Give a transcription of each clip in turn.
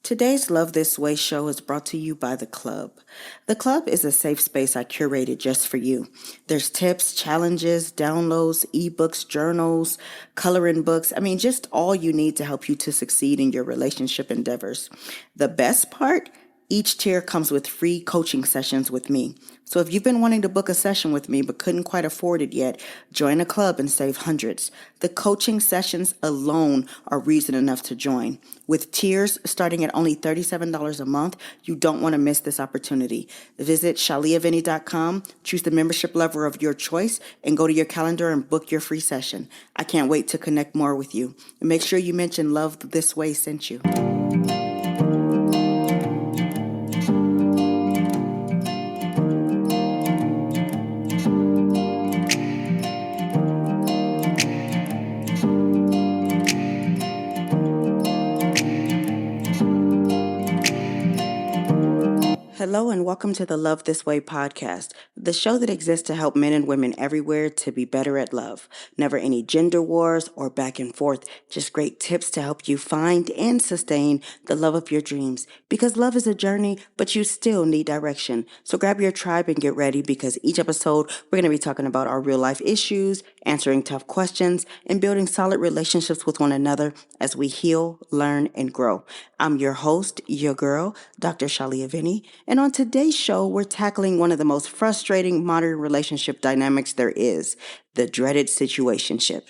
Today's Love This Way show is brought to you by The Club. The Club is a safe space I curated just for you. There's tips, challenges, downloads, ebooks, journals, coloring books. Just all you need to help you to succeed in your relationship endeavors. The best part? Each tier comes with free coaching sessions with me. So if you've been wanting to book a session with me but couldn't quite afford it yet, join a club and save hundreds. The coaching sessions alone are reason enough to join. With tiers starting at only $37 a month, you don't want to miss this opportunity. Visit shaliavinny.com, choose the membership level of your choice, and go to your calendar and book your free session. I can't wait to connect more with you. And make sure you mention Love This Way sent you. Hello and welcome to the Love This Way podcast, the show that exists to help men and women everywhere to be better at love. Never any gender wars or back and forth, just great tips to help you find and sustain the love of your dreams. Because love is a journey, but you still need direction. So grab your tribe and get ready because each episode we're going to be talking about our real life issues, answering tough questions, and building solid relationships with one another as we heal, learn, and grow. I'm your host, your girl, Dr. Shalia Vinny, and on today's show, we're tackling one of the most frustrating modern relationship dynamics there is, the dreaded situationship.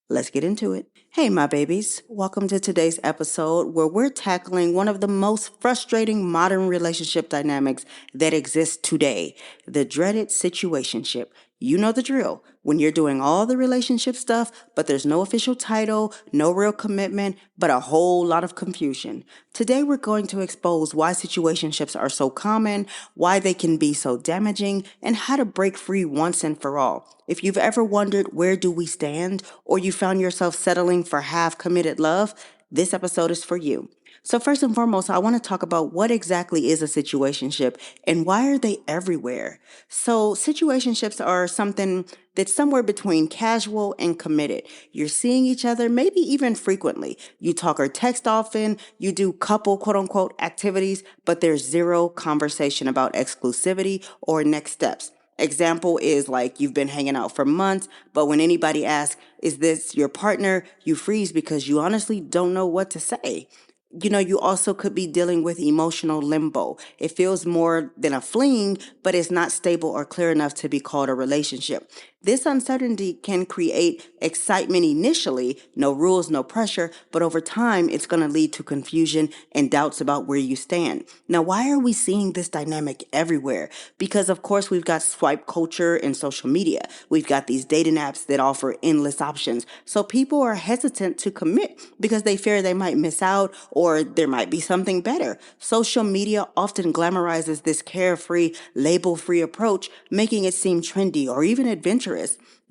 Let's get into it. Hey, my babies. Welcome to today's episode where we're tackling one of the most frustrating modern relationship dynamics that exists today, the dreaded situationship. You know the drill. When you're doing all the relationship stuff, but there's no official title, no real commitment, but a whole lot of confusion. Today, we're going to expose why situationships are so common, why they can be so damaging, and how to break free once and for all. If you've ever wondered where do we stand, or you found yourself settling for half-committed love, this episode is for you. So first and foremost, I want to talk about what exactly is a situationship and why are they everywhere? So situationships are something that's somewhere between casual and committed. You're seeing each other, maybe even frequently. You talk or text often, you do couple quote unquote activities, but there's zero conversation about exclusivity or next steps. Example is like you've been hanging out for months, but when anybody asks, is this your partner? You freeze because you honestly don't know what to say. You also could be dealing with emotional limbo. It feels more than a fling, but it's not stable or clear enough to be called a relationship. This uncertainty can create excitement initially, no rules, no pressure, but over time, it's going to lead to confusion and doubts about where you stand. Now, why are we seeing this dynamic everywhere? Because, of course, we've got swipe culture and social media. We've got these dating apps that offer endless options. So people are hesitant to commit because they fear they might miss out or there might be something better. Social media often glamorizes this carefree, label-free approach, making it seem trendy or even adventurous.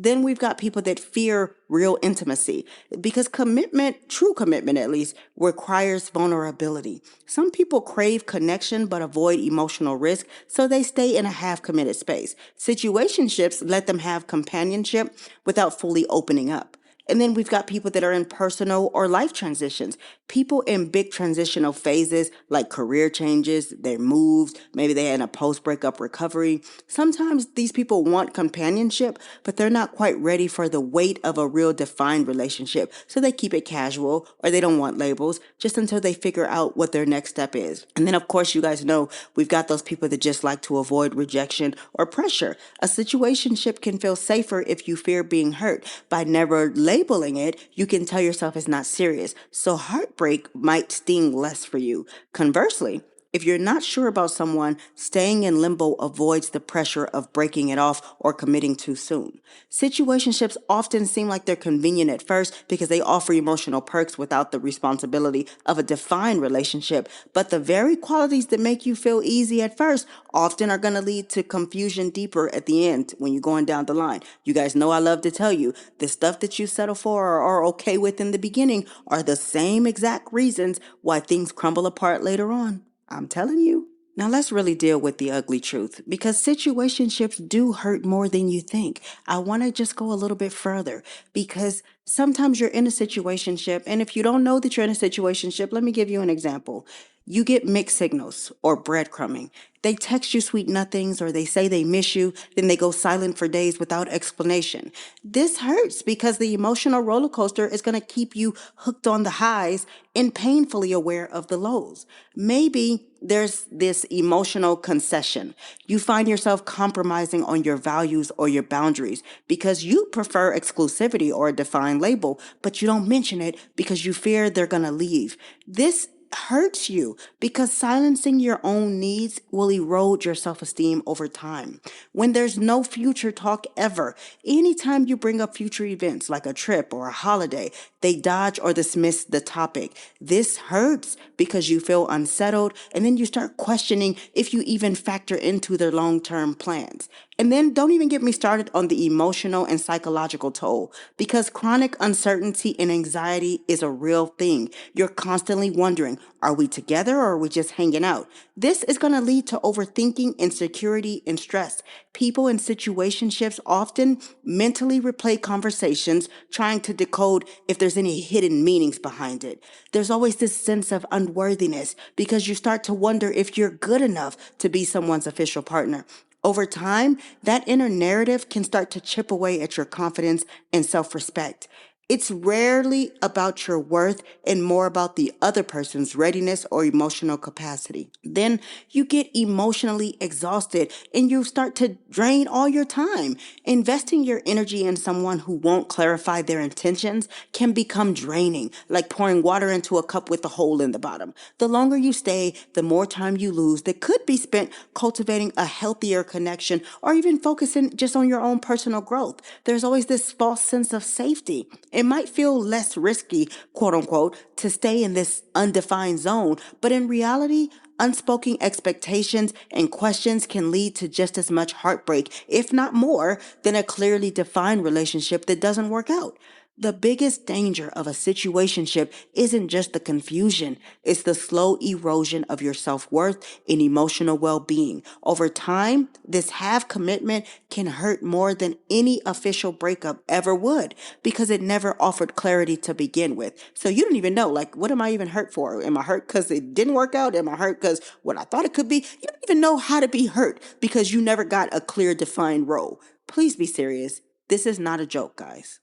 Then we've got people that fear real intimacy because commitment, true commitment at least, requires vulnerability. Some people crave connection but avoid emotional risk, so they stay in a half-committed space. Situationships let them have companionship without fully opening up. And then we've got people that are in personal or life transitions. People in big transitional phases like career changes, their moves, maybe they're in a post-breakup recovery. Sometimes these people want companionship, but they're not quite ready for the weight of a real defined relationship. So they keep it casual or they don't want labels just until they figure out what their next step is. And then, of course, you guys know we've got those people that just like to avoid rejection or pressure. A situationship can feel safer if you fear being hurt. By never labeling it, you can tell yourself it's not serious. So heartbreak might sting less for you. Conversely, if you're not sure about someone, staying in limbo avoids the pressure of breaking it off or committing too soon. Situationships often seem like they're convenient at first because they offer emotional perks without the responsibility of a defined relationship, but the very qualities that make you feel easy at first often are going to lead to confusion deeper at the end when you're going down the line. You guys know I love to tell you, the stuff that you settle for or are okay with in the beginning are the same exact reasons why things crumble apart later on. I'm telling you. Now let's really deal with the ugly truth because situationships do hurt more than you think. I want to just go a little bit further because sometimes you're in a situationship, and if you don't know that you're in a situationship, let me give you an example. You get mixed signals or breadcrumbing. They text you sweet nothings or they say they miss you, then they go silent for days without explanation. This hurts because the emotional roller coaster is going to keep you hooked on the highs and painfully aware of the lows. Maybe there's this emotional concession. You find yourself compromising on your values or your boundaries because you prefer exclusivity or a defined label, but you don't mention it because you fear they're going to leave. This hurts you because silencing your own needs will erode your self-esteem over time. When there's no future talk ever, anytime you bring up future events like a trip or a holiday, they dodge or dismiss the topic. This hurts because you feel unsettled and then you start questioning if you even factor into their long-term plans. And then don't even get me started on the emotional and psychological toll because chronic uncertainty and anxiety is a real thing. You're constantly wondering, are we together or are we just hanging out? This is going to lead to overthinking, insecurity, and stress. People in situationships often mentally replay conversations trying to decode if there's any hidden meanings behind it. There's always this sense of unworthiness because you start to wonder if you're good enough to be someone's official partner. Over time, that inner narrative can start to chip away at your confidence and self-respect. It's rarely about your worth and more about the other person's readiness or emotional capacity. Then you get emotionally exhausted and you start to drain all your time. Investing your energy in someone who won't clarify their intentions can become draining, like pouring water into a cup with a hole in the bottom. The longer you stay, the more time you lose that could be spent cultivating a healthier connection or even focusing just on your own personal growth. There's always this false sense of safety. It might feel less risky, quote unquote, to stay in this undefined zone, but in reality, unspoken expectations and questions can lead to just as much heartbreak, if not more, than a clearly defined relationship that doesn't work out. The biggest danger of a situationship isn't just the confusion, it's the slow erosion of your self-worth and emotional well-being. Over time, this half commitment can hurt more than any official breakup ever would because it never offered clarity to begin with. So you don't even know, like, what am I even hurt for? Am I hurt because it didn't work out? Am I hurt because what I thought it could be? You don't even know how to be hurt because you never got a clear defined role. Please be serious. This is not a joke, guys.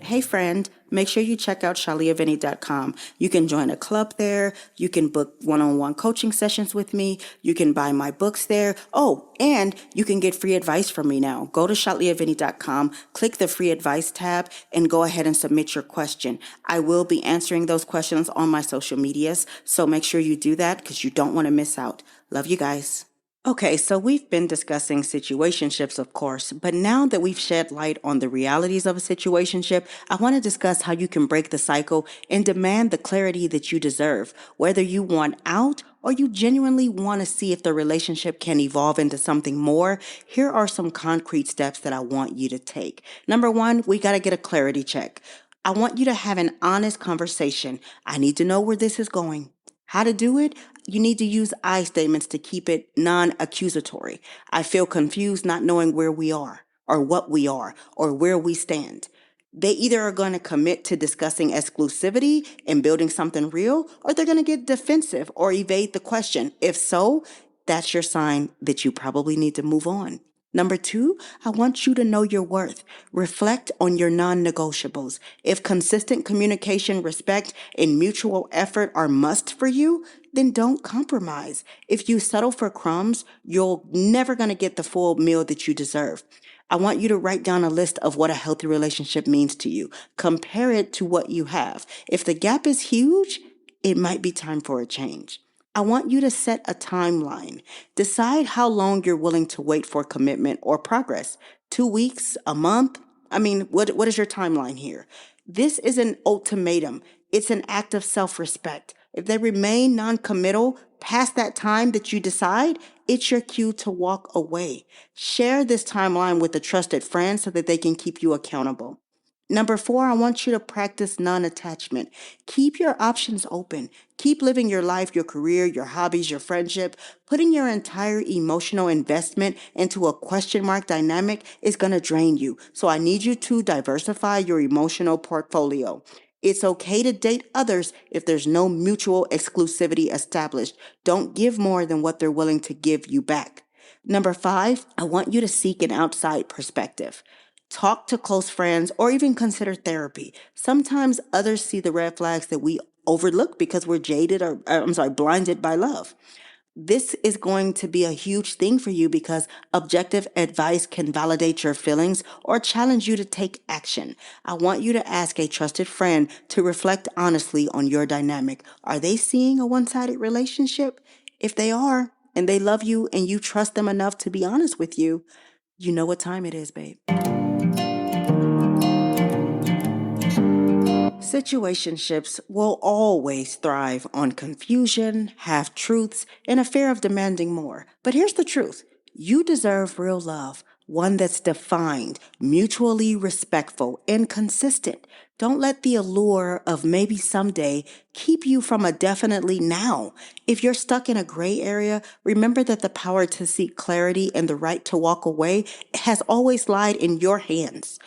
Hey friend, make sure you check out shaliavinny.com. You can join a club there. You can book one-on-one coaching sessions with me. You can buy my books there. Oh, and you can get free advice from me now. Go to shaliavinny.com, click the free advice tab, and go ahead and submit your question. I will be answering those questions on my social medias, so make sure you do that because you don't want to miss out. Love you guys. Okay, so we've been discussing situationships, of course, but now that we've shed light on the realities of a situationship, I want to discuss how you can break the cycle and demand the clarity that you deserve, whether you want out or you genuinely want to see if the relationship can evolve into something more. Here are some concrete steps that I want you to take. Number one, we got to get a clarity check. I want you to have an honest conversation. I need to know where this is going. How to do it? You need to use I statements to keep it non-accusatory. I feel confused not knowing where we are or what we are or where we stand. They either are going to commit to discussing exclusivity and building something real, or they're going to get defensive or evade the question. If so, that's your sign that you probably need to move on. Number two, I want you to know your worth. Reflect on your non-negotiables. If consistent communication, respect, and mutual effort are must for you, then don't compromise. If you settle for crumbs, you're never going to get the full meal that you deserve. I want you to write down a list of what a healthy relationship means to you. Compare it to what you have. If the gap is huge, it might be time for a change. I want you to set a timeline. Decide how long you're willing to wait for commitment or progress. 2 weeks, a month? I mean, what is your timeline here? This is an ultimatum. It's an act of self-respect. If they remain non-committal past that time that you decide, it's your cue to walk away. Share this timeline with a trusted friend so that they can keep you accountable. Number four, I want you to practice non-attachment. Keep your options open. Keep living your life, your career, your hobbies, your friendship. Putting your entire emotional investment into a question mark dynamic is going to drain you. So I need you to diversify your emotional portfolio. It's okay to date others if there's no mutual exclusivity established. Don't give more than what they're willing to give you back. Number 5, I want you to seek an outside perspective. Talk to close friends or even consider therapy. Sometimes others see the red flags that we overlook because we're jaded or, blinded by love. This is going to be a huge thing for you because objective advice can validate your feelings or challenge you to take action. I want you to ask a trusted friend to reflect honestly on your dynamic. Are they seeing a one-sided relationship? If they are, and they love you and you trust them enough to be honest with you, you know what time it is, babe. Situationships will always thrive on confusion, half truths, and a fear of demanding more. But here's the truth: you deserve real love, one that's defined, mutually respectful, and consistent. Don't let the allure of maybe someday keep you from a definitely now. If you're stuck in a gray area, remember that the power to seek clarity and the right to walk away has always lied in your hands.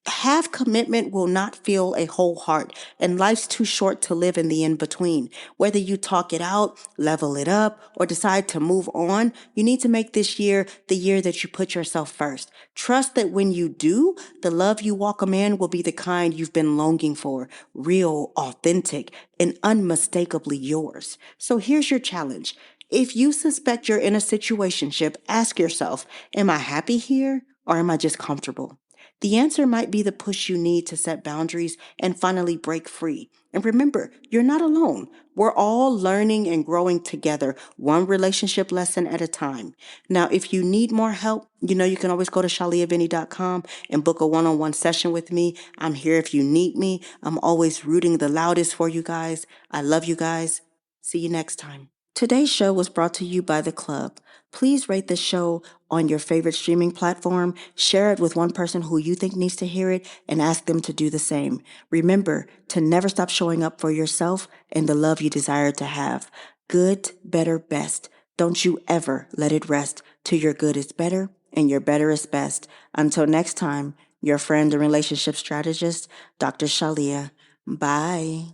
Half commitment will not fill a whole heart, and life's too short to live in the in between. Whether you talk it out, level it up, or decide to move on, you need to make this year the year that you put yourself first. Trust that when you do, the love you welcome in will be the kind you've been longing for: real, authentic, and unmistakably yours. So here's your challenge. If you suspect you're in a situationship, ask yourself, am I happy here or am I just comfortable? The answer might be the push you need to set boundaries and finally break free. And remember, you're not alone. We're all learning and growing together, one relationship lesson at a time. Now, if you need more help, you can always go to shaliavinny.com and book a one-on-one session with me. I'm here if you need me. I'm always rooting the loudest for you guys. I love you guys. See you next time. Today's show was brought to you by The Club. Please rate the show on your favorite streaming platform, share it with one person who you think needs to hear it, and ask them to do the same. Remember to never stop showing up for yourself and the love you desire to have. Good, better, best. Don't you ever let it rest till your good is better and your better is best. Until next time, your friend and relationship strategist, Dr. Shalia. Bye.